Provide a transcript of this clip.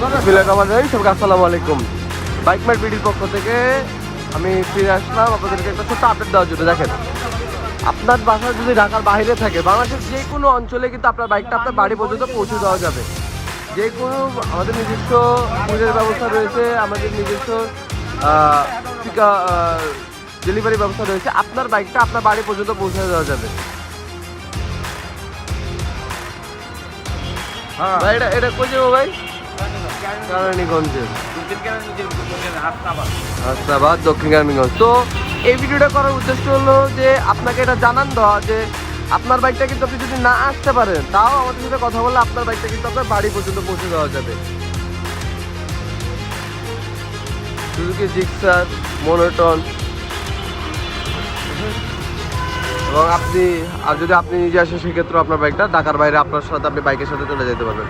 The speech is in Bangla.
সবাইকে আসসালামু আলাইকুম। বাইক মার্ট বিডির পক্ষ থেকে আমি ফিরে আসলাম আপনাদেরকে একটা ছোট্ট আপডেট দেওয়ার জন্য। দেখেন, আপনার বাসা যদি ঢাকার বাইরে থাকে, বাংলাদেশের যে কোনো অঞ্চলে কিন্তু আপনার বাইকটা আপনার বাড়ি পর্যন্ত পৌঁছে দেওয়া যাবে। যে কোনো আমাদের নিজস্ব কুরিয়ার ব্যবস্থা রয়েছে, আমাদের নিজস্ব ডেলিভারি ব্যবস্থা রয়েছে। আপনার বাইকটা আপনার বাড়ি পর্যন্ত পৌঁছে দেওয়া যাবে। ভাই এটা কই যাবো ভাই? কেরানীগঞ্জে, হাসনাবাদ, দক্ষিণ কেরানীগঞ্জ। তো এই ভিডিওটা করার উদ্দেশ্য হলো যে আপনাকে এটা জানান দেওয়া যে আপনার বাইকটা কিন্তু আপনি যদি না আসতে পারেন, তাও আমাদের সাথে কথা বললে আপনার বাইকটা কিন্তু আপনার বাড়ি পর্যন্ত পৌঁছে দেওয়া যাবে। সুজুকি জিক্সার, মোনোটন, এবং আপনি আর যদি আপনি নিজে আসেন সেক্ষেত্রে আপনার বাইকটা ঢাকার বাইরে আপনার সাথে আপনি বাইকের সাথে চলে যেতে পারবেন।